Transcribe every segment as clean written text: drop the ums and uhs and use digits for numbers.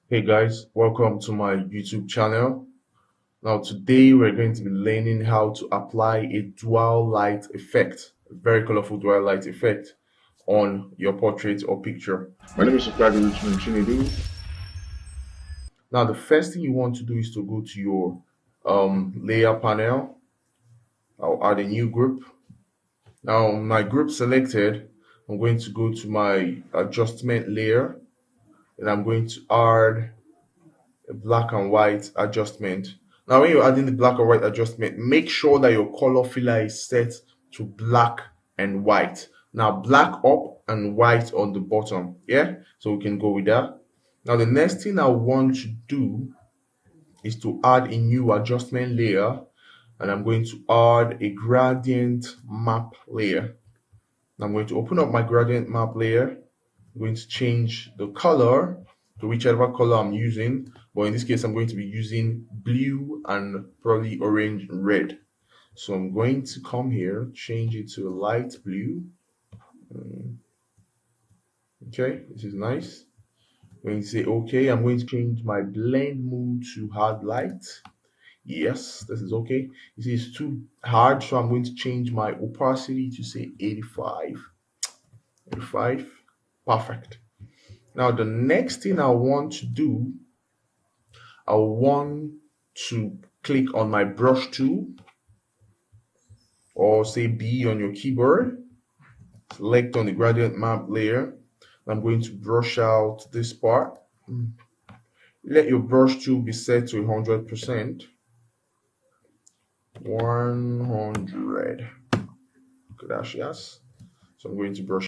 Hey guys, welcome to my YouTube channel. Now today we're going to be learning how to apply a dual light effect, a very colorful dual light effect on your portrait or picture. My name is Sufragi Richmond Chinedu. Now the first thing you want to do is to go to your layer panel. I'll add a new group. Now my group selected, I'm going to go to my adjustment layer and I'm going to add a black and white adjustment. Now, when you're adding the black and white adjustment, make sure that your color filler is set to black and white. Now, black up and white on the bottom. Yeah, so we can go with that. Now, the next thing I want to do is to add a new adjustment layer, and I'm going to add a gradient map layer. I'm going to open up my gradient map layer. I'm going to change the color to whichever color I'm using, but in this case I'm going to be using blue and probably orange and red. So I'm going to come here, change it to a light blue. Okay, this is nice. I'm going to say okay. I'm going to change my blend mode to hard light. Yes, this is okay. You see it's too hard, so I'm going to change my opacity to say 85. 85. Perfect. Now the next thing I want to do, I want to click on my brush tool or say B on your keyboard, select on the gradient map layer. I'm going to brush out this part. Let your brush tool be set to 100%. 100. Gracias. So I'm going to brush.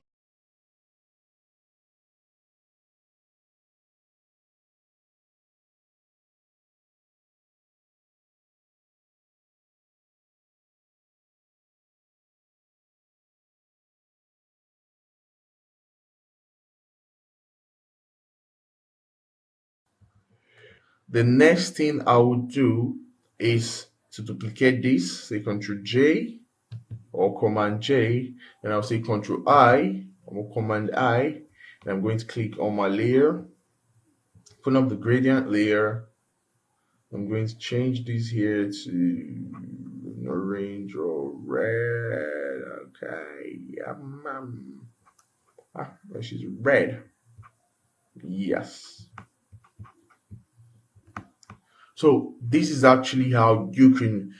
The next thing I will do is to duplicate this, say Ctrl J or Command J, and I'll say Ctrl I or Command I, and I'm going to click on my layer, open up the gradient layer. I'm going to change this here to orange or red. Okay, yeah, which is red. Yes. So this is actually how you can,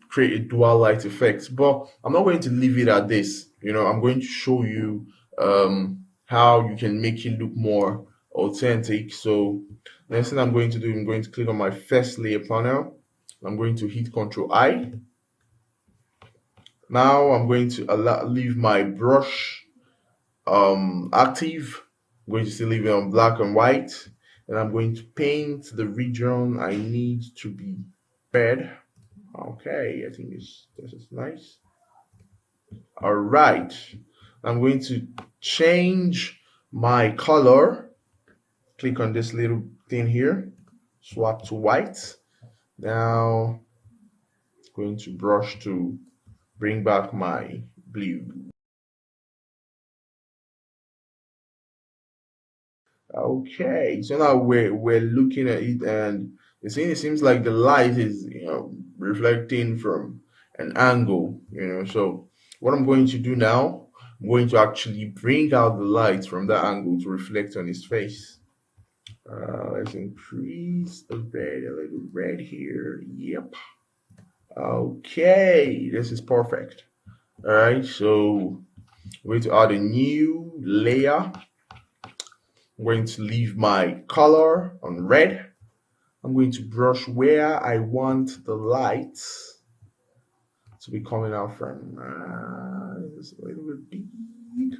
create a dual light effect. But I'm not going to leave it at this. I'm going to show you how you can make it look more authentic. So next thing I'm going to do, I'm going to click on my first layer panel. I'm going to hit Ctrl I. Now I'm going to leave my brush active. I'm going to still leave it on black and white, and I'm going to paint the region I need to be red. Okay, I think this is nice. All right, I'm going to change my color. Click on this little thing here, swap to white. Now I'm going to brush to bring back my blue. Okay, so now we're looking at it, and it seems like the light is reflecting from an angle. So what I'm going to do now, I'm going to actually bring out the light from that angle to reflect on his face. Let's increase the red, a little red here. Yep. Okay, this is perfect. All right, so we're going to add a new layer. I'm going to leave my color on red. I'm going to brush where I want the light to be coming out from. It's a little bit big.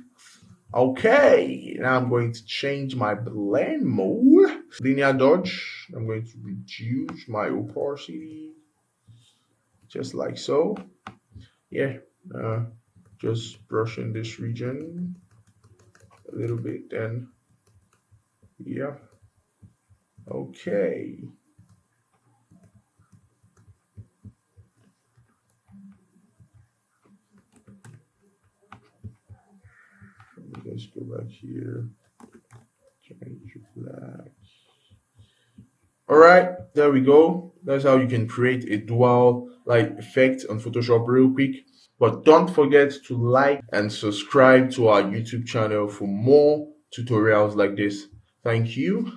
Okay, now I'm going to change my blend mode. Linear dodge. I'm going to reduce my opacity, just like so. Yeah, just brushing this region a little bit. Then, yeah. Okay. Let's go back here. Change black. All right, there we go. That's how you can create a dual light effect on Photoshop real quick. But don't forget to like and subscribe to our YouTube channel for more tutorials like this. Thank you.